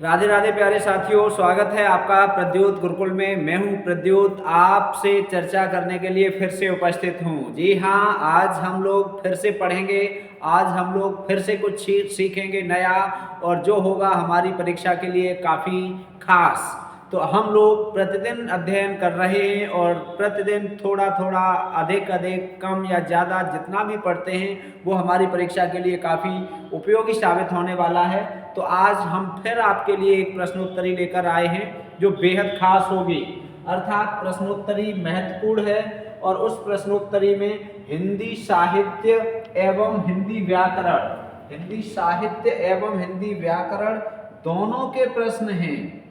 राधे राधे प्यारे साथियों, स्वागत है आपका प्रद्योत गुरुकुल में। मैं हूं प्रद्योत, आपसे चर्चा करने के लिए फिर से उपस्थित हूं। जी हाँ, आज हम लोग फिर से पढ़ेंगे, आज हम लोग फिर से कुछ सीखेंगे नया, और जो होगा हमारी परीक्षा के लिए काफ़ी खास। तो हम लोग प्रतिदिन अध्ययन कर रहे हैं और प्रतिदिन थोड़ा थोड़ा, अधिक अधिक, कम या ज़्यादा जितना भी पढ़ते हैं वो हमारी परीक्षा के लिए काफ़ी उपयोगी साबित होने वाला है। तो आज हम फिर आपके लिए एक प्रश्नोत्तरी लेकर आए हैं जो बेहद खास होगी, अर्थात प्रश्नोत्तरी महत्वपूर्ण है। और उस प्रश्नोत्तरी में हिंदी साहित्य एवं हिंदी व्याकरण, हिंदी साहित्य एवं हिंदी व्याकरण दोनों के प्रश्न हैं।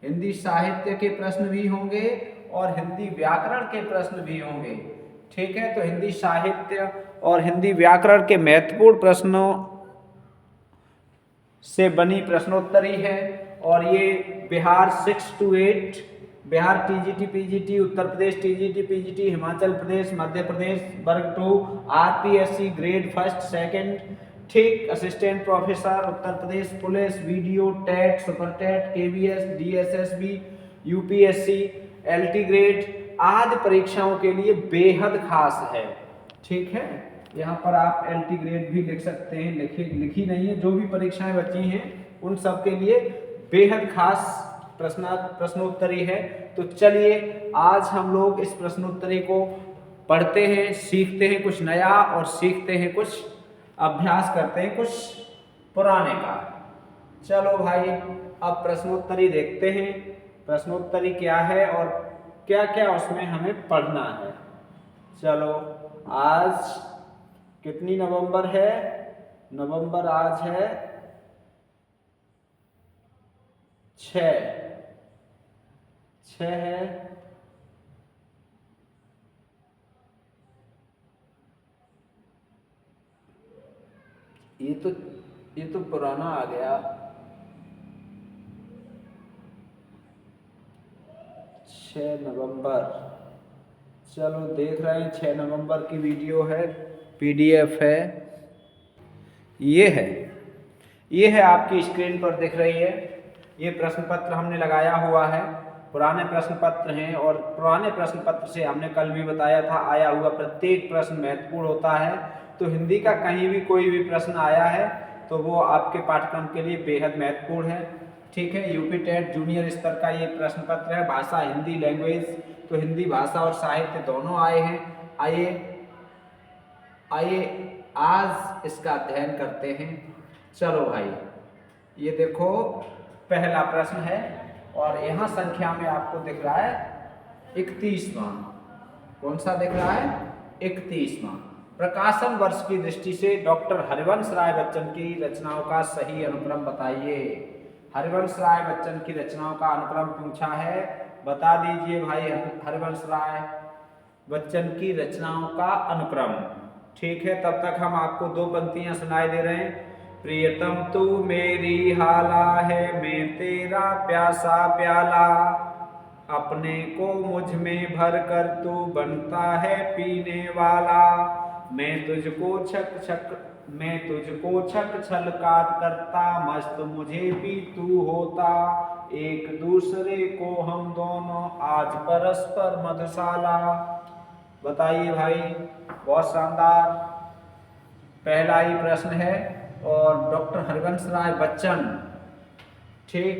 हिंदी साहित्य के प्रश्न भी होंगे और हिंदी व्याकरण के प्रश्न भी होंगे। ठीक है, तो हिंदी साहित्य और हिंदी व्याकरण के महत्वपूर्ण प्रश्नों से बनी प्रश्नोत्तरी है। और ये Bihar 6 to 8, Bihar TGT PGT, Uttar Pradesh TGT PGT, Himachal Pradesh, Madhya Pradesh वर्ग 2, आरपीएससी ग्रेड 1st 2nd, ठीक, assistant professor, Uttar Pradesh police, video, TET, super TET, KVS, DSSB, UPSC, LT grade आदि परीक्षाओं के लिए बेहद खास है। ठीक है, यहाँ पर आप एलटी ग्रेड भी लिख सकते हैं, लिखी नहीं है, जो भी परीक्षाएं बची हैं उन सब के लिए बेहद खास प्रश्नोत्तरी है। तो चलिए आज हम लोग इस प्रश्नोत्तरी को पढ़ते हैं, सीखते हैं कुछ नया और सीखते हैं कुछ, अभ्यास करते हैं कुछ पुराने का। चलो भाई, अब प्रश्नोत्तरी देखते हैं, प्रश्नोत्तरी क्या है और क्या क्या उसमें हमें पढ़ना है। चलो, आज कितनी नवंबर है? नवंबर आज है 6 है। ये तो पुराना आ गया। 6 नवंबर, चलो देख रहे हैं, 6 नवंबर की वीडियो है, पीडीएफ है, ये है आपकी स्क्रीन पर दिख रही है। ये प्रश्न पत्र हमने लगाया हुआ है, पुराने प्रश्न पत्र हैं। और पुराने प्रश्न पत्र से हमने कल भी बताया था, आया हुआ प्रत्येक प्रश्न महत्वपूर्ण होता है। तो हिंदी का कहीं भी कोई भी प्रश्न आया है तो वो आपके पाठ्यक्रम के लिए बेहद महत्वपूर्ण है। ठीक है, यूपी टेट जूनियर स्तर का ये प्रश्न पत्र है, भाषा हिंदी लैंग्वेज, तो हिंदी भाषा और साहित्य दोनों आए हैं। आइए आज इसका अध्ययन करते हैं। चलो भाई, ये देखो पहला प्रश्न है और यहाँ संख्या में आपको दिख रहा है 31वां। कौन सा दिख रहा है? 31वां। प्रकाशन वर्ष की दृष्टि से डॉक्टर हरिवंश राय बच्चन की रचनाओं का सही अनुक्रम बताइए। हरिवंश राय बच्चन की रचनाओं का अनुक्रम पूछा है, बता दीजिए भाई। हरिवंश राय बच्चन की रचनाओं का अनुक्रम। ठीक है, तब तक हम आपको दो पंक्तियां सुनाई दे रहे हैं। प्रियतम तू मेरी हाला है, मैं तेरा प्यासा प्याला, अपने को मुझ में भर कर तू बनता है पीने वाला, मैं तुझको छक छलकात करता, मस्त मुझे भी तू होता, एक दूसरे को हम दोनों आज परस्पर मधुशाला। बताइए भाई, बहुत शानदार पहला ही प्रश्न है। और डॉक्टर हरिवंश राय बच्चन, ठीक,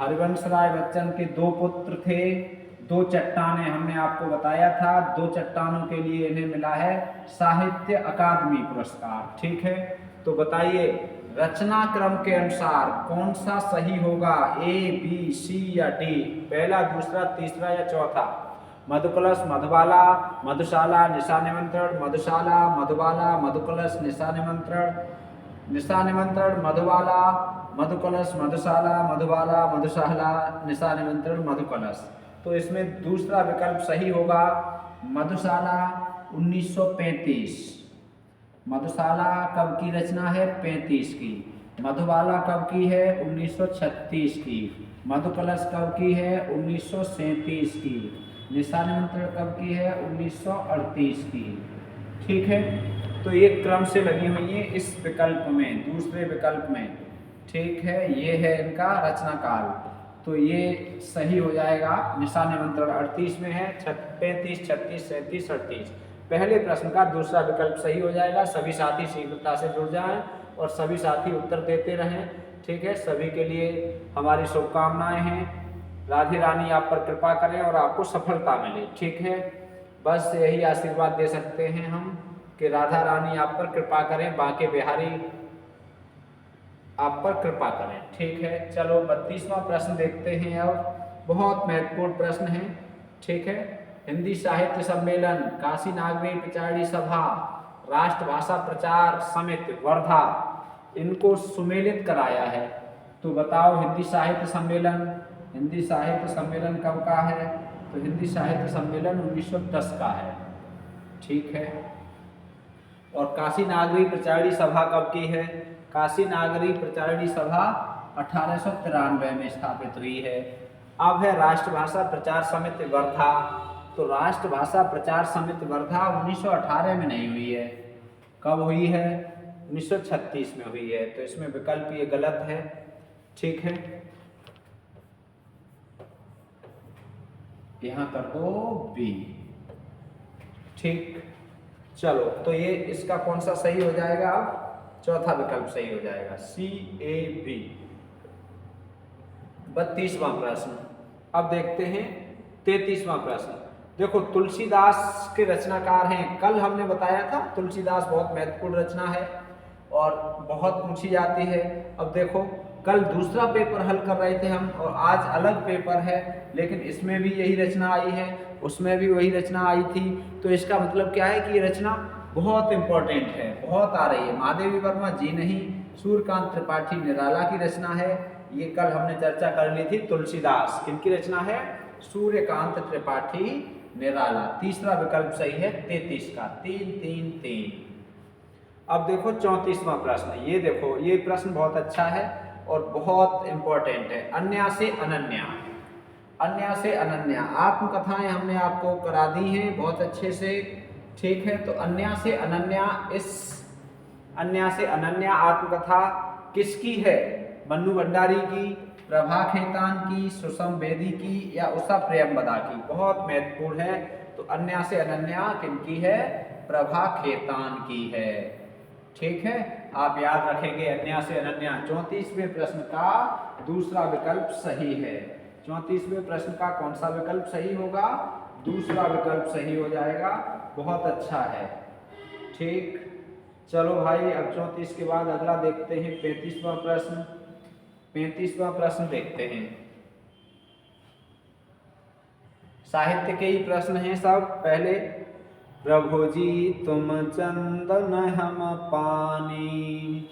हरिवंश राय बच्चन के दो पुत्र थे, दो चट्टानें हमने आपको बताया था, दो चट्टानों के लिए इन्हें मिला है साहित्य अकादमी पुरस्कार। ठीक है, तो बताइए रचना क्रम के अनुसार कौन सा सही होगा, ए बी सी या डी? पहला, दूसरा, तीसरा या चौथा? मधुकलश, मधुबाला, मधुशाला, निशा निमंत्रण, मधुशाला, मधुबाला, मधुकलश, निशा निमंत्रण, निशा निमंत्रण, मधुबाला, मधुकलश, मधुशाला, मधुबाला, मधुशाला, निशा निमंत्रण, मधुकलश। तो इसमें दूसरा विकल्प सही होगा, मधुशाला 1935। मधुशाला कब की रचना है? 35 की। मधुबाला कब की है? 1936 की। मधुकलश कब की है? 1937 की। निशा निमंत्रण कब की है? 1938 की। ठीक है, तो एक क्रम से लगी हुई है इस विकल्प में, दूसरे विकल्प में। ठीक है, ये है इनका रचना काल। तो ये सही हो जाएगा। निशा निमंत्रण 38 में है, 35, 36, 37, 38। पहले प्रश्न का दूसरा विकल्प सही हो जाएगा। सभी साथी शीघ्रता से जुड़ जाएं और सभी साथी उत्तर देते रहें। ठीक है, सभी के लिए हमारी शुभकामनाएं हैं। राधे रानी आप पर कृपा करें और आपको सफलता मिले। ठीक है, बस यही आशीर्वाद दे सकते हैं हम कि राधा रानी आप पर कृपा करें, बांके बिहारी आप पर कृपा करें। ठीक है, चलो 32वां प्रश्न देखते हैं। अब बहुत महत्वपूर्ण प्रश्न है। ठीक है, हिंदी साहित्य सम्मेलन, काशी नागरी पिचाड़ी सभा, राष्ट्रभाषा प्रचार समिति वर्धा, इनको सुमेलित कराया है। तो बताओ हिंदी साहित्य सम्मेलन कब का है? तो हिंदी साहित्य सम्मेलन 1910 का है। ठीक है, और काशी नागरी प्रचारणी सभा कब की है? काशी नागरी प्रचारणी सभा 1893 में स्थापित हुई है। अब है राष्ट्रभाषा प्रचार समिति वर्धा। तो राष्ट्रभाषा प्रचार समिति वर्धा 1918 में नहीं हुई है। कब हुई है? 1936 में हुई है। तो इसमें विकल्प ये गलत है। ठीक है, यहां कर दो बी। ठीक, चलो तो ये इसका कौन सा सही हो जाएगा? अब चौथा विकल्प सही हो जाएगा, CAB। 32वां प्रश्न। अब देखते हैं 33वां प्रश्न। देखो तुलसीदास के रचनाकार हैं। कल हमने बताया था तुलसीदास बहुत महत्वपूर्ण रचना है और बहुत पूछी जाती है। अब देखो कल दूसरा पेपर हल कर रहे थे हम और आज अलग पेपर है, लेकिन इसमें भी यही रचना आई है, उसमें भी वही रचना आई थी। तो इसका मतलब क्या है कि ये रचना बहुत इंपॉर्टेंट है, बहुत आ रही है। महादेवी वर्मा जी नहीं, सूर्यकांत त्रिपाठी निराला की रचना है। ये कल हमने चर्चा कर ली थी। तुलसीदास किनकी रचना है? सूर्यकांत त्रिपाठी निराला। तीसरा विकल्प सही है 33 का, 3 3 3। अब देखो 34वां प्रश्न। ये देखो ये प्रश्न बहुत अच्छा है और बहुत इंपॉर्टेंट है। अन्या से अनन्या, अन्या से अनन्या आत्मकथाएं हमने आपको करा दी हैं बहुत अच्छे से। ठीक है, तो अन्या से अनन्या, इस अन्या से अनन्या आत्मकथा किसकी है? मन्नू भंडारी की, प्रभा खेतान की, सुषम बेदी की या उषा प्रियंवदा की? बहुत महत्वपूर्ण है। तो अन्या से अनन्या किनकी है? प्रभा खेतान की है। ठीक है, आप याद रखेंगे अन्या से अनन्या। 34वें प्रश्न का दूसरा विकल्प सही है। 34वें प्रश्न का कौन सा विकल्प सही होगा? दूसरा विकल्प सही हो जाएगा। बहुत अच्छा है। ठीक, चलो भाई अब 34 के बाद अगला देखते हैं 35वां प्रश्न। 35वां प्रश्न देखते हैं। साहित्य के ही प्रश्न हैं सब। पहले, प्रभु जी तुम चंदन हम पानी,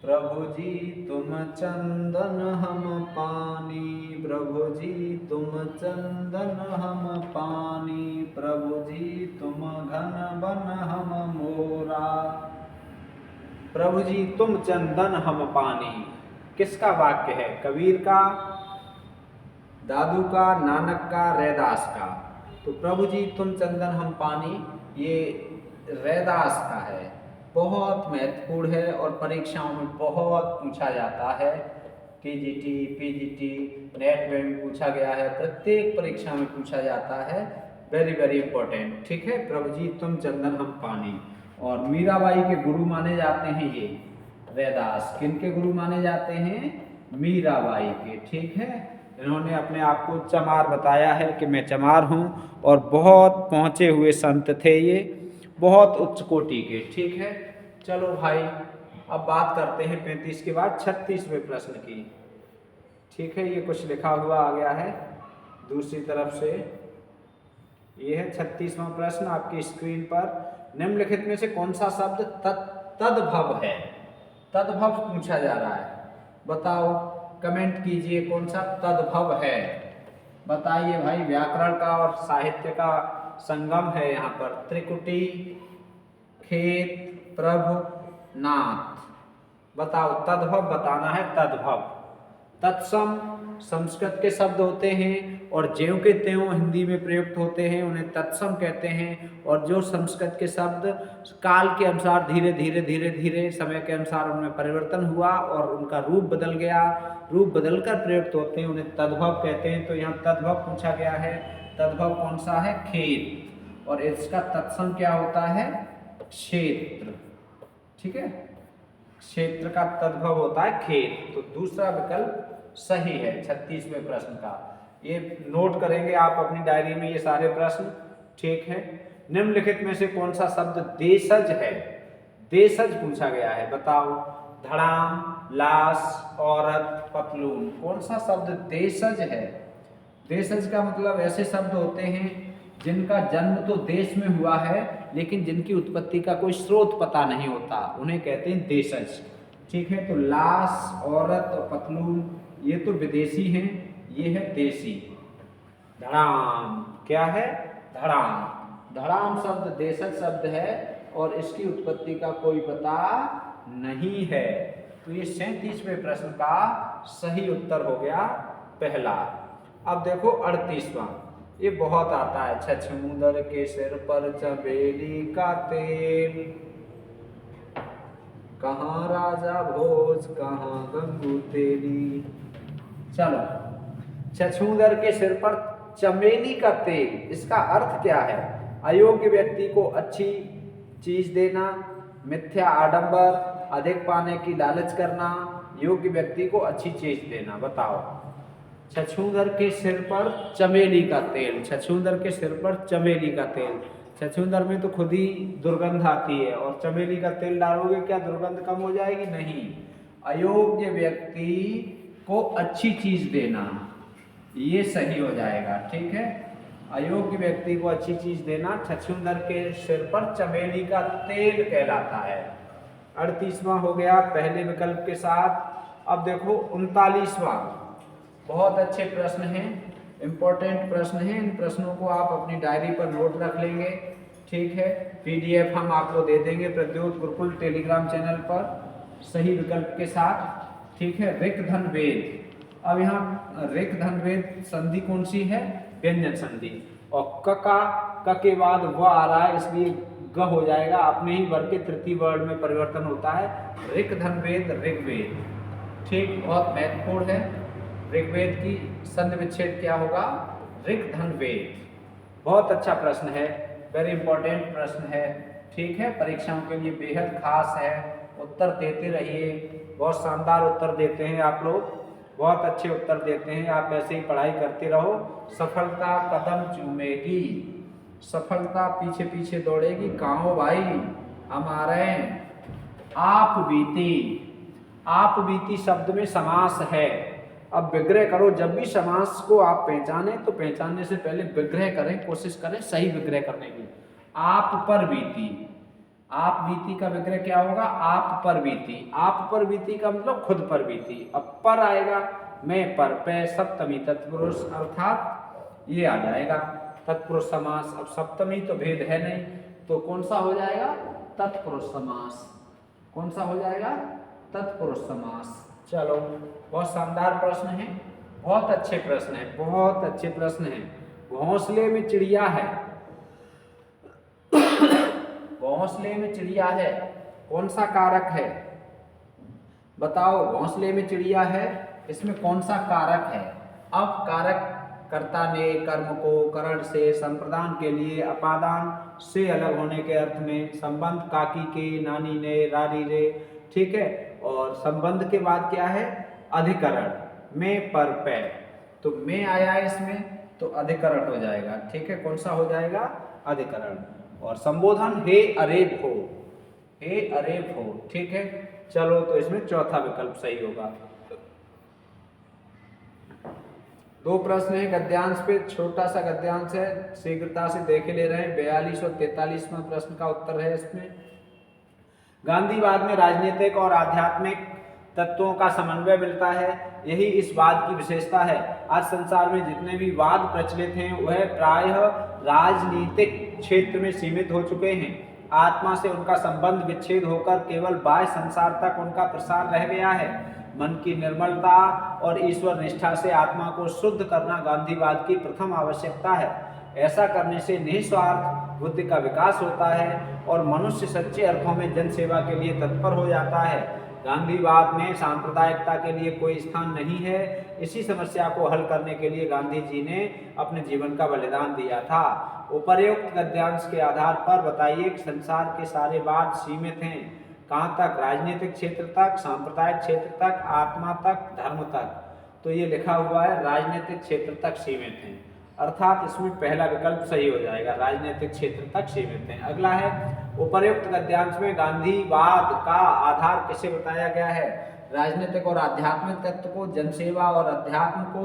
प्रभु जी तुम चंदन हम पानी, प्रभु जी तुम चंदन हम पानी, प्रभु जी तुम घन बन हम मोरा। प्रभु जी तुम चंदन हम पानी किसका वाक्य है? कबीर का, दादू का, नानक का, रैदास का? तो प्रभु जी तुम चंदन हम पानी ये रैदास का है। बहुत महत्वपूर्ण है और परीक्षाओं में बहुत पूछा जाता है। TGT, PGT, नेट में भी पूछा गया है, प्रत्येक परीक्षा में पूछा जाता है। Very very important. ठीक है, प्रभु जी तुम चंदन हम पानी। और मीराबाई के गुरु माने जाते हैं ये रैदास। किनके गुरु माने जाते हैं? मीराबाई के। ठीक है, इन्होंने अपने आप को चमार बताया है कि मैं चमार हूँ और बहुत पहुँचे हुए संत थे ये, बहुत उच्च कोटि के। ठीक है, चलो भाई अब बात करते हैं 35 के बाद 36वें प्रश्न की। ठीक है, ये कुछ लिखा हुआ आ गया है दूसरी तरफ से। ये है 36वां प्रश्न आपकी स्क्रीन पर। निम्नलिखित में से कौन सा शब्द तद्भव है? तद्भव पूछा जा रहा है, बताओ, कमेंट कीजिए कौन सा तद्भव है। बताइए भाई, व्याकरण का और साहित्य का संगम है यहाँ पर। त्रिकुटी, खेत, प्रभु, नाथ। बताओ, तद्भव बताना है। तद्भव, तत्सम संस्कृत के शब्द होते हैं और ज्यों के त्यों हिंदी में प्रयुक्त होते हैं उन्हें तत्सम कहते हैं। और जो संस्कृत के शब्द काल के अनुसार धीरे धीरे धीरे धीरे समय के अनुसार उनमें परिवर्तन हुआ और उनका रूप बदल गया, रूप बदलकर प्रयुक्त होते हैं, उन्हें तद्भव कहते हैं। तो यहाँ तद्भव पूछा गया है। तद्भव कौन सा है? खेत। और इसका तत्सम क्या होता है? क्षेत्र। ठीक है, क्षेत्र का तद्भव होता है खेत। तो दूसरा विकल्प सही है 36वें प्रश्न का। ये नोट करेंगे आप अपनी डायरी में ये सारे प्रश्न। ठीक है, निम्नलिखित में से कौन सा शब्द देशज है? देशज पूछा गया है, बताओ। धड़ाम, लाश, औरत, पतलून, कौन सा शब्द देशज है? देशज का मतलब ऐसे शब्द होते हैं जिनका जन्म तो देश में हुआ है लेकिन जिनकी उत्पत्ति का कोई स्रोत पता नहीं होता, उन्हें कहते हैं देशज। ठीक है, तो लाश, औरत और पतलून ये तो विदेशी हैं, ये है देशी। धड़ाम क्या है? धड़ाम। धड़ाम शब्द देशज शब्द है और इसकी उत्पत्ति का कोई पता नहीं है। तो ये 37वें प्रश्न का सही उत्तर हो गया पहला। अब देखो 38वां, ये बहुत आता है। छछूंदर के सिर पर चमेली का तेल, कहाँ राजा भोज कहाँ गंगू तेली। चलो, छछूंदर के सिर पर चमेली का तेल, इसका अर्थ क्या है? अयोग्य व्यक्ति को अच्छी चीज देना, मिथ्या आडंबर, अधिक पाने की लालच करना, योग्य व्यक्ति को अच्छी चीज देना। बताओ। छछूंदर के सिर पर चमेली का तेल, छछूंदर के सिर पर चमेली का तेल। छछूंदर में तो खुद ही दुर्गंध आती है और चमेली का तेल डालोगे क्या दुर्गंध कम हो जाएगी? नहीं। अयोग्य व्यक्ति को अच्छी चीज देना, ये सही हो जाएगा। ठीक है, अयोग्य व्यक्ति को अच्छी चीज देना छछूंदर के सिर पर चमेली का तेल कहलाता है। 38वां हो गया पहले विकल्प के साथ। अब देखो 39वां, बहुत अच्छे प्रश्न हैं, इंपॉर्टेंट प्रश्न हैं। इन प्रश्नों को आप अपनी डायरी पर नोट रख लेंगे। ठीक है, PDF हम आपको दे देंगे प्रद्योत गुरुकुल टेलीग्राम चैनल पर सही विकल्प के साथ। ठीक है, ऋक धन वेद। अब यहाँ ऋक धन वेद संधि कौन सी है? व्यंजन संधि। और क के बाद व आ रहा है इसलिए ग हो जाएगा, अपने ही वर्ग के तृतीय वर्ण में परिवर्तन होता है। ऋक धन वेद ऋग्वेद। ठीक, बहुत महत्वपूर्ण है। ऋग्वेद की संधि विच्छेद क्या होगा? ऋक धन वेद। बहुत अच्छा प्रश्न है, वेरी इंपॉर्टेंट प्रश्न है। ठीक है, परीक्षाओं के लिए बेहद खास है, उत्तर देते रहिए। बहुत शानदार उत्तर देते हैं आप लोग, बहुत अच्छे उत्तर देते हैं। आप ऐसे ही पढ़ाई करते रहो, सफलता कदम चूमेगी, सफलता पीछे पीछे दौड़ेगी। कहाँ भाई? हम आ रहे हैं। आप बीती, आप बीती शब्द में समास है। अब विग्रह करो, जब भी समास को आप पहचाने तो पहचानने से पहले विग्रह करें, कोशिश करें सही विग्रह करने की। आप पर बीती, आप बीती का विग्रह क्या होगा? आप पर बीती। आप पर बीती का मतलब खुद पर बीती। अब पर आएगा, मैं पर, पे सप्तमी तत्पुरुष अर्थात ये आ जाएगा तत्पुरुष समास। अब सप्तमी तो भेद है नहीं, तो कौन सा हो जाएगा? तत्पुरुष समास। कौन सा हो जाएगा? तत्पुरुष समास। चलो, बहुत शानदार प्रश्न है, बहुत अच्छे प्रश्न है, बहुत अच्छे प्रश्न है। घोंसले में चिड़िया है, घोंसले में चिड़िया है, कौन सा कारक है? बताओ। घोंसले में चिड़िया है, इसमें कौन सा कारक है? अब कारक कर्ता ने कर्म को करण से संप्रदान के लिए अपादान से अलग होने के अर्थ में संबंध काकी के, नानी ने, रारी रे। ठीक है, और संबंध के बाद क्या है? अधिकरण, में पर पे। तो में आया इसमें तो अधिकरण हो जाएगा। ठीक है, कौन सा हो जाएगा? अधिकरण। और संबोधन हे अरेब हो, हे अरेब हो। ठीक है, चलो तो इसमें चौथा विकल्प सही होगा। दो प्रश्न है गद्यांश पे, छोटा सा गद्यांश है, शीघ्रता से देख ले रहे हैं। 42 और 43वां प्रश्न का उत्तर है इसमें। गांधीवाद में राजनीतिक और आध्यात्मिक तत्वों का समन्वय मिलता है, यही इस वाद की विशेषता है। आज संसार में जितने भी वाद प्रचलित हैं वह प्रायः राजनीतिक क्षेत्र में सीमित हो चुके हैं। आत्मा से उनका संबंध विच्छेद होकर केवल बाह्य संसार तक उनका प्रसार रह गया है। मन की निर्मलता और ईश्वर निष्ठा से आत्मा को शुद्ध करना गांधीवाद की प्रथम आवश्यकता है। ऐसा करने से निस्वार्थ बुद्धि का विकास होता है और मनुष्य सच्चे अर्थों में जन सेवा के लिए तत्पर हो जाता है। गांधीवाद में सांप्रदायिकता के लिए कोई स्थान नहीं है। इसी समस्या को हल करने के लिए गांधी जी ने अपने जीवन का बलिदान दिया था। उपर्युक्त गद्यांश के आधार पर बताइए कि संसार के सारे वाद सीमित हैं कहाँ तक? राजनीतिक क्षेत्र तक, सांप्रदायिक क्षेत्र तक, आत्मा तक, धर्म तक। तो ये लिखा हुआ है राजनीतिक क्षेत्र तक सीमित हैं, अर्थात इसमें पहला विकल्प सही हो जाएगा, राजनीतिक क्षेत्र तक सीमित हैं। अगला है उपर्युक्त गद्यांश में गांधीवाद का आधार किसे बताया गया है? राजनीतिक और आध्यात्मिक तत्व को, जनसेवा और अध्यात्म को,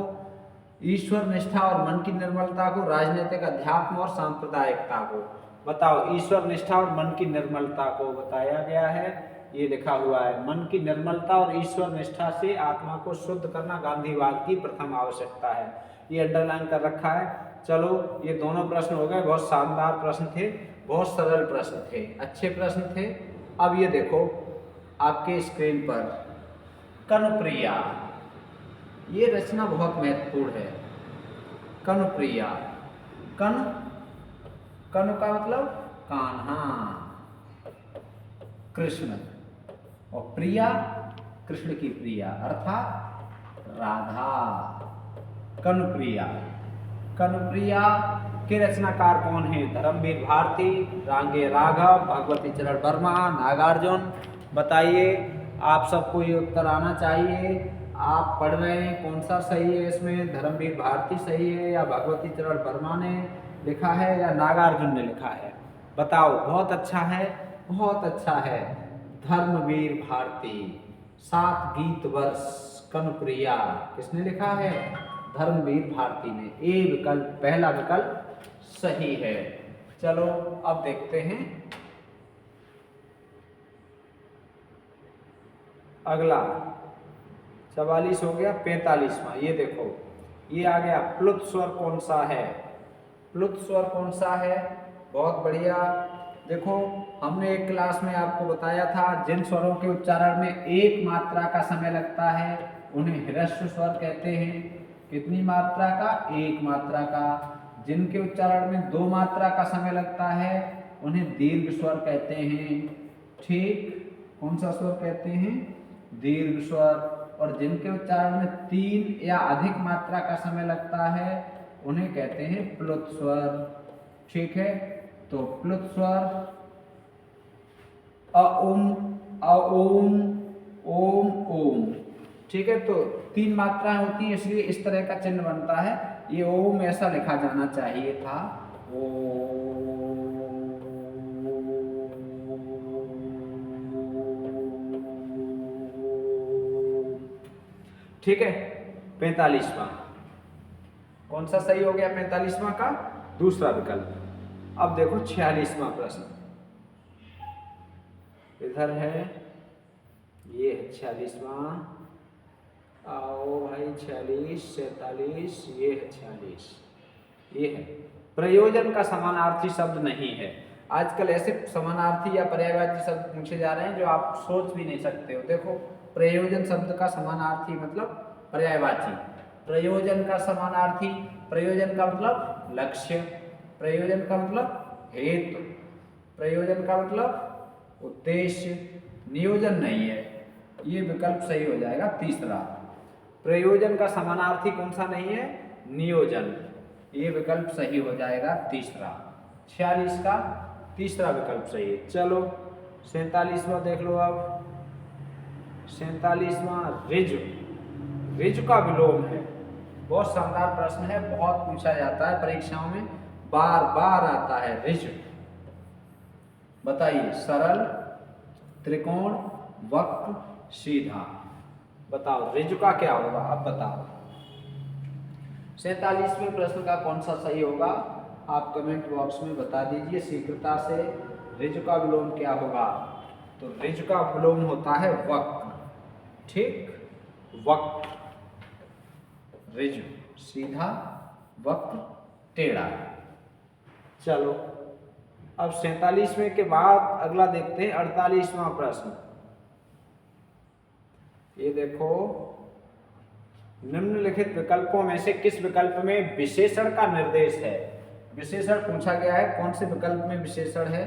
ईश्वर निष्ठा और मन की निर्मलता को, राजनीतिक, अध्यात्म और सांप्रदायिकता को। बताओ, ईश्वर निष्ठा और मन की निर्मलता को बताया गया है, ये लिखा हुआ है। मन की निर्मलता और ईश्वर निष्ठा से आत्मा को शुद्ध करना गांधीवाद की प्रथम आवश्यकता है, ये अंडरलाइन कर रखा है। चलो, ये दोनों प्रश्न हो गए, बहुत शानदार प्रश्न थे, बहुत सरल प्रश्न थे, अच्छे प्रश्न थे। अब ये देखो आपके स्क्रीन पर कनुप्रिया, ये रचना बहुत महत्वपूर्ण है। कनुप्रिया, कनु का मतलब कान्हा, कृष्ण, और प्रिया कृष्ण की प्रिया अर्थात राधा। कनुप्रिया, कनुप्रिया के रचनाकार कौन है? धर्मवीर भारती, रांगे राघव, भगवती चरण वर्मा, नागार्जुन। बताइए, आप सबको ये उत्तर आना चाहिए। आप पढ़ रहे हैं, कौन सा सही है इसमें? धर्मवीर भारती सही है या भगवती चरण वर्मा ने लिखा है या नागार्जुन ने लिखा है? बताओ। बहुत अच्छा है, बहुत अच्छा है, धर्मवीर भारती। 7 गीत वर्ष कनुप्रिया किसने लिखा है? धर्मवीर भारती ने। ए विकल्प, पहला विकल्प सही है। चलो अब देखते हैं अगला। 44 हो गया, 45वां। ये देखो, ये आ गया, प्लुत स्वर कौन सा है? प्लुत स्वर कौन सा है? बहुत बढ़िया। देखो, हमने एक क्लास में आपको बताया था, जिन स्वरों के उच्चारण में एक मात्रा का समय लगता है उन्हें ह्रस्व स्वर कहते हैं। कितनी मात्रा का? एक मात्रा का। जिनके उच्चारण में 2 मात्रा का समय लगता है उन्हें दीर्घ स्वर कहते हैं। ठीक, कौन सा स्वर कहते हैं? दीर्घ स्वर। और जिनके उच्चारण में 3 या अधिक मात्रा का समय लगता है उन्हें कहते हैं प्लुत स्वर। ठीक है, तो प्लुत स्वर अ उम, अ ओम, ओम, ओम। ठीक है, तो 3 मात्राएं होती हैं, इसलिए इस तरह का चिन्ह बनता है। ये ओम ऐसा लिखा जाना चाहिए था, ओम। ठीक है, 45वां कौन सा सही हो गया? 45वां का दूसरा विकल्प। अब देखो 46वां प्रश्न इधर है, ये है 46वां। आओ भाई, 46, 47, ये है 46। ये है, प्रयोजन का समानार्थी शब्द नहीं है। आजकल ऐसे समानार्थी या पर्यायवाची शब्द पूछे जा रहे हैं जो आप सोच भी नहीं सकते हो। देखो, प्रयोजन शब्द का समानार्थी मतलब पर्यायवाची, प्रयोजन का समानार्थी, प्रयोजन का मतलब लक्ष्य, प्रयोजन का मतलब हेतु, प्रयोजन का मतलब उद्देश्य, नियोजन नहीं है। ये विकल्प सही हो जाएगा तीसरा। प्रयोजन का समानार्थी कौन सा नहीं है? नियोजन। ये विकल्प सही हो जाएगा तीसरा। 46 का तीसरा विकल्प सही है। चलो 47वां देख लो। अब 47वां ऋजु, ऋजु का विलोम है। बहुत शानदार प्रश्न है, बहुत पूछा जाता है परीक्षाओं में, बार बार आता है ऋजु। बताइए, सरल, त्रिकोण, वक्र, सीधा। बताओ ऋजु का क्या होगा? अब बताओ 47वें प्रश्न का कौन सा सही होगा? आप कमेंट बॉक्स में बता दीजिए शीघ्रता से। ऋजु का विलोम क्या होगा? तो ऋजु का विलोम होता है वक्र। ठीक, वक्र, ऋजु सीधा, वक्र टेढ़ा। चलो अब 47वें के बाद अगला देखते हैं 48वां प्रश्न। ये देखो, निम्नलिखित विकल्पों में से किस विकल्प में विशेषण का निर्देश है? विशेषण पूछा गया है, कौन से विकल्प में विशेषण है,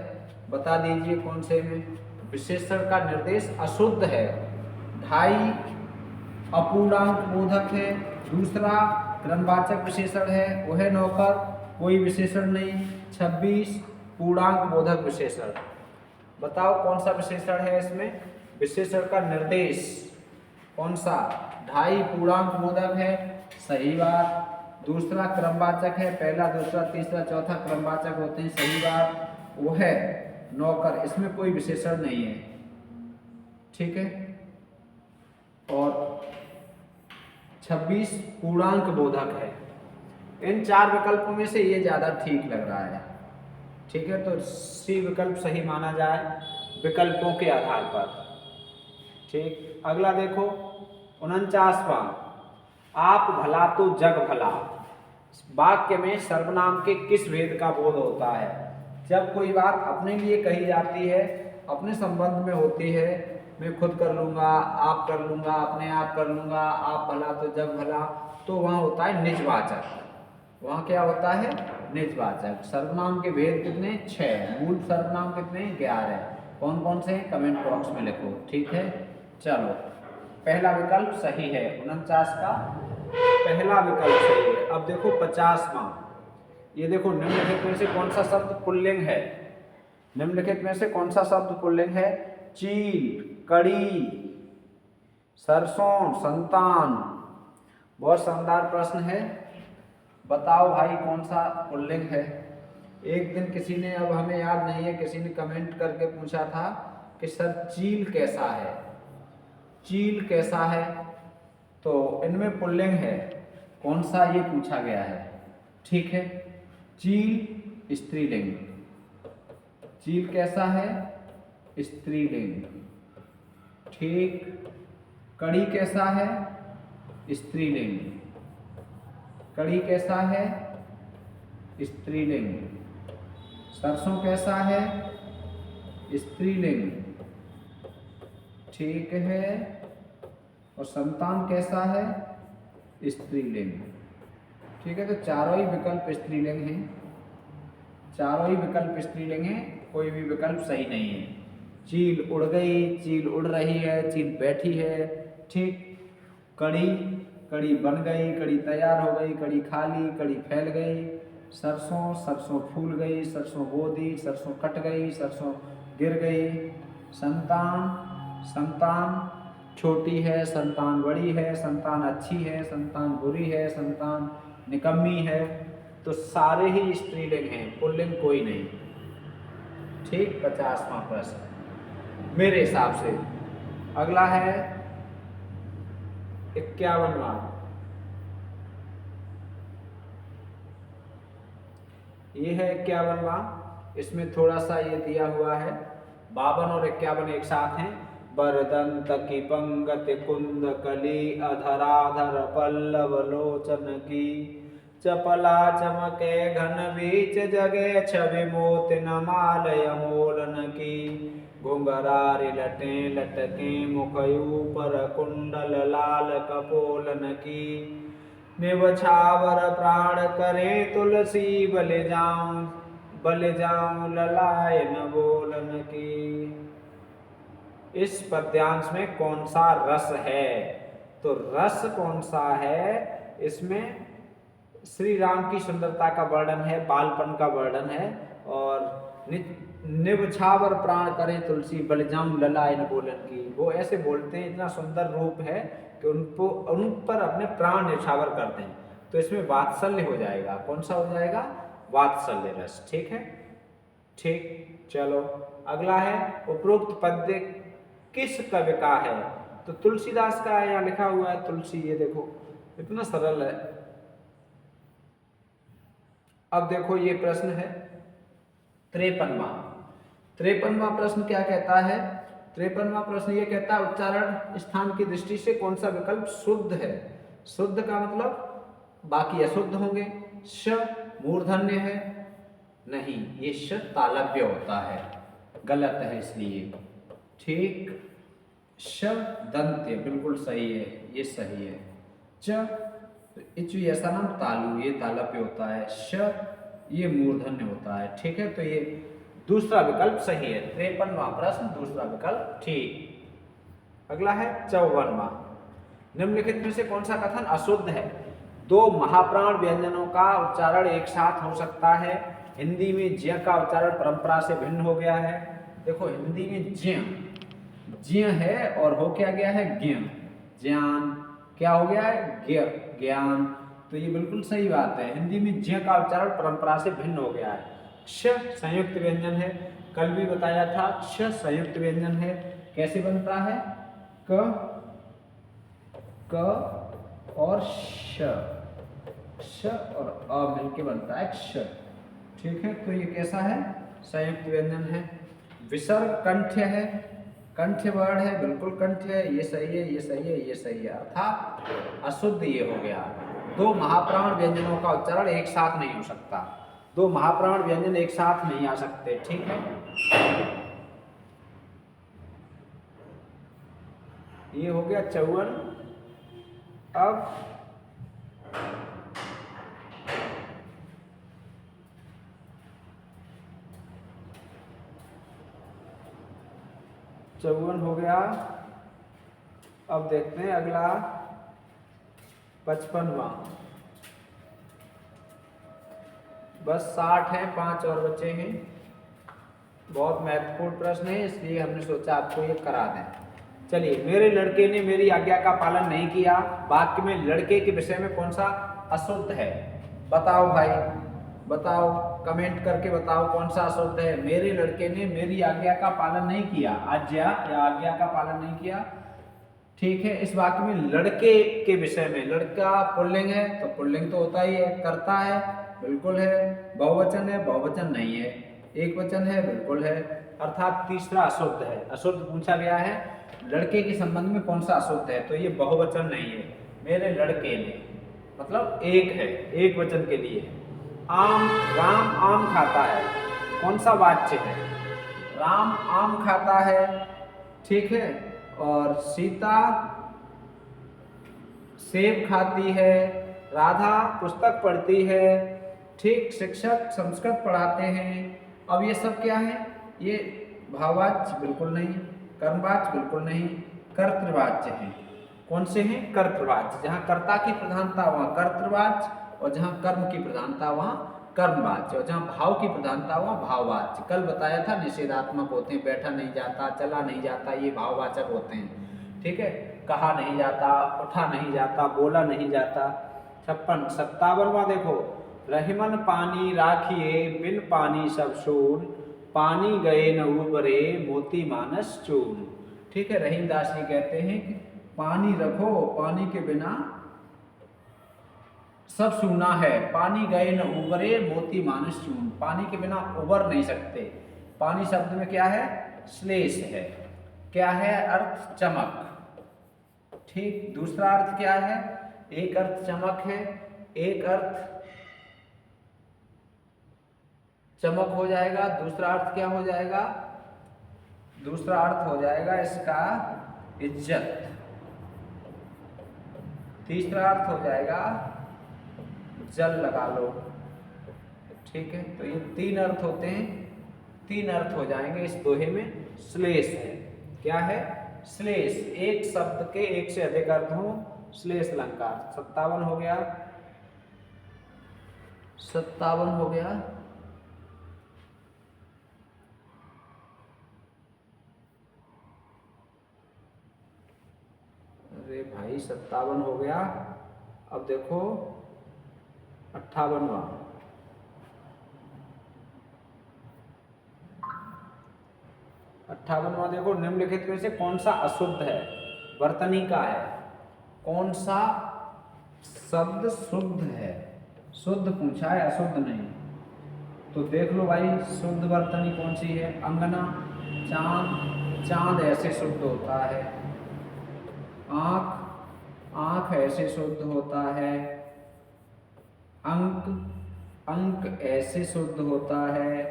बता दीजिए कौन से में। विशेषण का निर्देश अशुद्ध है, ढाई अपूर्णांक बोधक है, दूसरा क्रमवाचक विशेषण है, वह नौकर, कोई विशेषण नहीं, 26 पूर्णांक बोधक विशेषण। बताओ कौन सा विशेषण है इसमें? विशेषण का निर्देश कौन सा? ढाई पूर्णांक बोधक है, सही बात। दूसरा क्रमवाचक है, पहला दूसरा तीसरा चौथा क्रमवाचक होते हैं, सही बात। वो है नौकर, इसमें कोई विशेषण नहीं है, ठीक है। और 26 पूर्णांक बोधक है। इन चार विकल्पों में से ये ज्यादा ठीक लग रहा है, ठीक है। तो सी विकल्प सही माना जाए विकल्पों के आधार पर, ठीक। अगला देखो 49वां, आप भला तो जग भला। वाक्य में सर्वनाम के किस भेद का बोध होता है? जब कोई बात अपने लिए कही जाती है, अपने संबंध में होती है, मैं खुद कर लूंगा, आप कर लूंगा, अपने आप कर लूंगा, आप भला तो जग भला, तो वहाँ होता है निजवाचक। वहाँ क्या होता है? निजवाचक। सर्वनाम के भेद कितने? 6। मूल सर्वनाम कितने? 11। कौन कौन से? कमेंट बॉक्स में लिखो, ठीक है। चलो, पहला विकल्प सही है, 49 का पहला विकल्प सही है। अब देखो 50वां, ये देखो, निम्नलिखित में से कौन सा शब्द पुल्लिंग है? निम्नलिखित में से कौन सा शब्द पुल्लिंग है? चील, कड़ी, सरसों, संतान। बहुत शानदार प्रश्न है, बताओ भाई कौन सा पुल्लिंग है? एक दिन किसी ने, अब हमें याद नहीं है, किसी ने कमेंट करके पूछा था कि सर चील कैसा है, चील कैसा है? तो इनमें पुल्लिंग है, कौन सा ये पूछा गया है, ठीक है। चील स्त्रीलिंग, चील कैसा है? स्त्रीलिंग, ठीक। कड़ी कैसा है? स्त्रीलिंग, कड़ी कैसा है? स्त्रीलिंग। सरसों कैसा है? स्त्रीलिंग, ठीक है। और संतान कैसा है? स्त्रीलिंग, ठीक है। तो चारों ही विकल्प स्त्रीलिंग हैं, चारों ही विकल्प स्त्रीलिंग हैं, कोई भी विकल्प सही नहीं है। चील उड़ गई, चील उड़ रही है, चील बैठी है, ठीक। कड़ी, कड़ी बन गई, कड़ी तैयार हो गई, कड़ी खा ली, कड़ी फैल गई। सरसों, सरसों फूल गई, सरसों बो दी, सरसों कट गई, सरसों गिर गई। संतान, संतान छोटी है, संतान बड़ी है, संतान अच्छी है, संतान बुरी है, संतान निकम्मी है। तो सारे ही स्त्रीलिंग हैं, पुल्लिंग कोई नहीं, ठीक। 50वां प्रश्न मेरे हिसाब से। अगला है 51वां, ये है 51वां। इसमें थोड़ा सा ये दिया हुआ है, 52 और 51 एक साथ हैं। बरदंत की पंगति कुंद कली, अधराधर पल्लव लोचन की, चपला चमके घन बीच जगे, छवि मोति न मालय मोलन की। घुंघरारी लटे लटके मुख ऊपर, कुंडल लाल कपोलन की। निबछावर प्राण करे तुलसी, बल जाऊं ललायन बोलन की। इस पद्यांश में कौन सा रस है? तो रस कौन सा है इसमें? श्री राम की सुंदरता का वर्णन है, बालपन का वर्णन है। और निबछावर प्राण करे तुलसी, बल जाऊं ललायन बोलन की। वो ऐसे बोलते हैं, इतना सुंदर रूप है कि उन पर अपने प्राण निछावर करते हैं। तो इसमें वात्सल्य हो जाएगा, कौन सा हो जाएगा? वात्सल्य रस, ठीक है, ठीक। चलो, अगला है उपरोक्त पद्य किस कवि का है? तो तुलसीदास का है, यहाँ लिखा हुआ है तुलसी, ये देखो इतना सरल है। अब देखो ये प्रश्न है 53वां प्रश्न क्या कहता है? 53वां प्रश्न ये कहता है, उच्चारण स्थान की दृष्टि से कौन सा विकल्प शुद्ध है? शुद्ध का मतलब बाकी अशुद्ध होंगे। श मूर्धन्य है, नहीं, ये श तालव्य होता है, गलत है इसलिए, ठीक। श दंत्य, बिल्कुल सही है, ये सही है। च इच ऐसा नाम तालु, ये ताला पे होता है। श ये मूर्धन्य होता है। ठीक है, तो ये दूसरा विकल्प सही है। 53वां प्रश्न दूसरा विकल्प ठीक। अगला है 54वां। निम्नलिखित में से कौन सा कथन अशुद्ध है? दो महाप्राण व्यंजनों का उच्चारण एक साथ हो सकता है। हिंदी में ज्य का उच्चारण परंपरा से भिन्न हो गया है। देखो हिंदी में ज्य है और हो क्या गया है ज्ञ, ज्ञान क्या हो गया है ज्ञान। तो ये बिल्कुल सही बात है, हिंदी में ज्य का उच्चारण परंपरा से भिन्न हो गया है। क्ष संयुक्त व्यंजन है, कल भी बताया था क्ष संयुक्त व्यंजन है। कैसे बनता है? क और श और अ मिलके बनता है क्ष। ठीक है, तो ये कैसा है? संयुक्त व्यंजन है। विसर्ग कंठ्य है, कंठ्य वर्ण है, बिल्कुल कंठ्य है। ये सही है, ये सही है, ये सही है, अर्थात अशुद्ध ये हो गया। दो महाप्राण व्यंजनों का उच्चारण एक साथ नहीं हो सकता, दो महाप्राण व्यंजन एक साथ नहीं आ सकते। ठीक है, ये हो गया 54। अब 54 हो गया। अब देखते हैं अगला 55वां। बस 60 है, 5 और बचे हैं। बहुत महत्वपूर्ण प्रश्न है, इसलिए हमने सोचा आपको ये करा दें। चलिए, मेरे लड़के ने मेरी आज्ञा का पालन नहीं किया। वाक्य में लड़के के विषय में कौन सा अशुद्ध है? बताओ भाई, बताओ, कमेंट करके बताओ कौन सा अशुद्ध है। मेरे लड़के ने मेरी आज्ञा का पालन नहीं किया, आज्ञा या आज्ञा का पालन नहीं किया। ठीक है, इस वाक्य में लड़के के विषय में, लड़का पुल्लिंग है तो पुल्लिंग तो होता ही है, करता है बिल्कुल है, बहुवचन है बहुवचन नहीं है, एक वचन है बिल्कुल है, अर्थात तीसरा अशुद्ध है। अशुद्ध पूछा गया है, लड़के के संबंध में कौन सा अशुद्ध है, तो ये बहुवचन नहीं है। मेरे लड़के ने मतलब एक है, एक वचन के लिए। आम, राम आम खाता है, कौन सा वाच्य है? राम आम खाता है। ठीक है, और सीता सेब खाती है, राधा पुस्तक पढ़ती है। ठीक, शिक्षक संस्कृत पढ़ाते हैं। अब ये सब क्या है? ये भाववाच्य बिल्कुल नहीं, कर्मवाच्य बिल्कुल नहीं, कर्तृवाच्य है। कौन से हैं? कर्तृवाच्य। जहाँ कर्ता की प्रधानता वहाँ कर्तृवाच्य, और जहाँ कर्म की प्रधानता वहाँ कर्मवाच्य, और जहाँ भाव की प्रधानता वहाँ भाववाच्य। कल बताया था निषेधात्मक होते हैं, बैठा नहीं जाता, चला नहीं जाता, ये भाववाचक होते हैं। ठीक है, कहा नहीं जाता, उठा नहीं जाता, बोला नहीं जाता। 56 57वां देखो, रहीमन पानी राखिए बिन पानी सब सून, पानी गए न उबरे मोती मानस चून। ठीक है, रहीमदास जी कहते हैं कि पानी रखो, पानी के बिना सब सूना है, पानी गए न उबरे मोती मानस चून। पानी के बिना उबर नहीं सकते। पानी शब्द में क्या है? श्लेष है। क्या है? अर्थ चमक। ठीक, दूसरा अर्थ क्या है? एक अर्थ चमक है, एक अर्थ चमक हो जाएगा, दूसरा अर्थ क्या हो जाएगा? दूसरा अर्थ हो जाएगा इसका इज्जत, तीसरा अर्थ हो जाएगा जल लगा लो। ठीक है, तो ये 3 अर्थ होते हैं, 3 अर्थ हो जाएंगे इस दोहे में। श्लेष है, क्या है? श्लेष, एक शब्द के एक से अधिक अर्थ हो, श्लेष अलंकार। 57 हो गया, 57 हो गया। अरे भाई 57 हो गया। अब देखो 58वां। 58वां देखो, निम्नलिखित में से कौन सा अशुद्ध है? वर्तनी का है। कौन सा शब्द शुद्ध है? शुद्ध पूछा है, अशुद्ध नहीं। तो देख लो भाई, शुद्ध वर्तनी कौन सी है? अंगना, चांद, चांद ऐसे शुद्ध होता है। आंख, आंख ऐसे शुद्ध होता है। अंक, अंक ऐसे शुद्ध होता है।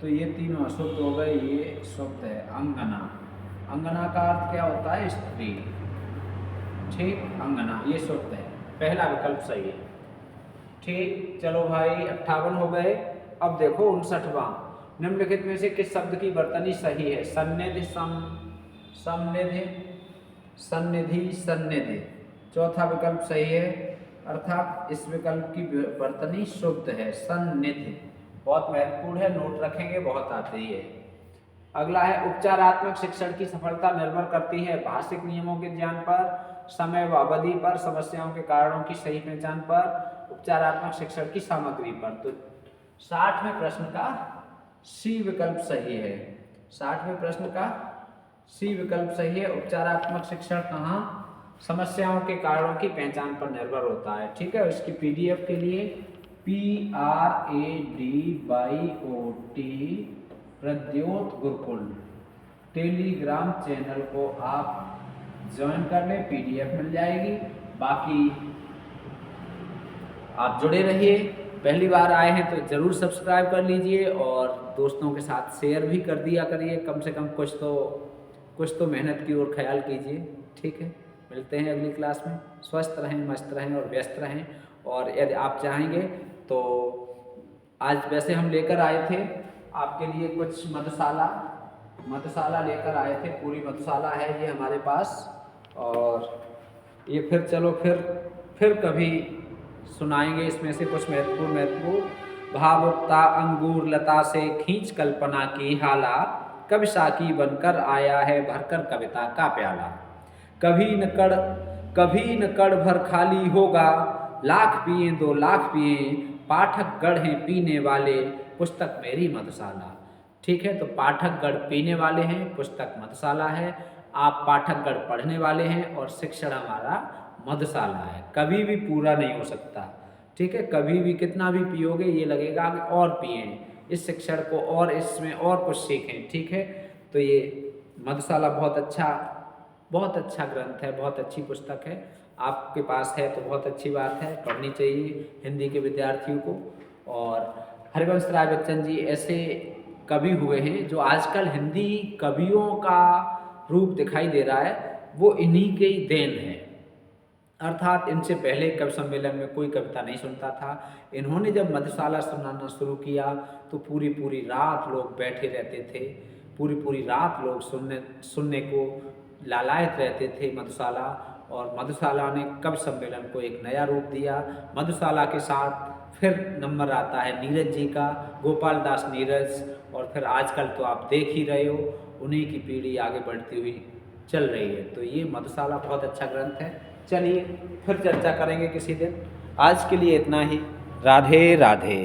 तो ये तीनों अशुद्ध हो गए, ये शुद्ध है। अंगना, अंगना का अर्थ क्या होता है? स्त्री। ठीक, अंगना, ये शुद्ध है, पहला विकल्प सही है। ठीक, चलो भाई 58 हो गए। अब देखो 59वां, निम्नलिखित में से किस शब्द की वर्तनी सही है? सन्निधि, समनिधि, सन्निधि, सन्निधि। चौथा विकल्प सही है, अर्थात इस विकल्प की वर्तनी शुद्ध है, सन्निधि। बहुत महत्वपूर्ण है, नोट रखेंगे, बहुत आती है। अगला है, उपचारात्मक शिक्षण की सफलता निर्भर करती है भाषिक नियमों के ज्ञान पर, समय व अवधि पर, समस्याओं के कारणों की सही पहचान पर, उपचारात्मक शिक्षण की सामग्री पर। तो 60वें प्रश्न का सी विकल्प सही है। 60वें प्रश्न का सी विकल्प सही है। उपचारात्मक शिक्षण कहाँ? समस्याओं के कारणों की पहचान पर निर्भर होता है। ठीक है, इसकी पीडीएफ के लिए PRADYOT Pradyot Gurukul Telegram channel को आप ज्वाइन कर लें, पीडीएफ मिल जाएगी। बाकी आप जुड़े रहिए, पहली बार आए हैं तो ज़रूर सब्सक्राइब कर लीजिए और दोस्तों के साथ शेयर भी कर दिया करिए। कम से कम कुछ तो मेहनत की ओर ख्याल कीजिए। ठीक है, मिलते हैं अगली क्लास में। स्वस्थ रहें, मस्त रहें और व्यस्त रहें। और यदि आप चाहेंगे तो आज वैसे हम लेकर आए थे आपके लिए कुछ मधुशाला लेकर आए थे, पूरी मधुशाला है ये हमारे पास। और ये फिर कभी सुनाएंगे इसमें से कुछ महत्वपूर्ण। भावुकता अंगूर लता से खींच कल्पना की हाला, कवि साकी बनकर आया है भरकर कविता का प्याला। कभी न कड़ भर खाली होगा, लाख पिए 2 लाख पिए, पाठक गढ़ हैं पीने वाले, पुस्तक मेरी मधुशाला। ठीक है, तो पाठक गढ़ पीने वाले हैं, पुस्तक मधुशाला है। आप पाठक गढ़ पढ़ने वाले हैं और शिक्षण हमारा मधुशाला है। कभी भी पूरा नहीं हो सकता। ठीक है, कभी भी कितना भी पियोगे ये लगेगा कि और पिए, इस शिक्षण को और इसमें और कुछ सीखें। ठीक है, तो ये मधुशाला बहुत अच्छा ग्रंथ है, बहुत अच्छी पुस्तक है। आपके पास है तो बहुत अच्छी बात है, पढ़नी चाहिए हिंदी के विद्यार्थियों को। और हरिवंश राय बच्चन जी ऐसे कवि हुए हैं जो आजकल हिंदी कवियों का रूप दिखाई दे रहा है, वो इन्हीं के ही देन है। अर्थात इनसे पहले कवि सम्मेलन में कोई कविता नहीं सुनता था। इन्होंने जब मधुशाला सुनाना शुरू किया तो पूरी रात लोग बैठे रहते थे, पूरी रात लोग सुनने को लालायत रहते थे मधुशाला। और मधुशाला ने कवि सम्मेलन को एक नया रूप दिया। मधुशाला के साथ फिर नंबर आता है नीरज जी का, गोपाल दास नीरज। और फिर आजकल तो आप देख ही रहे हो, उन्हीं की पीढ़ी आगे बढ़ती हुई चल रही है। तो ये मधुशाला बहुत अच्छा ग्रंथ है। चलिए फिर चर्चा करेंगे किसी दिन। आज के लिए इतना ही। राधे राधे।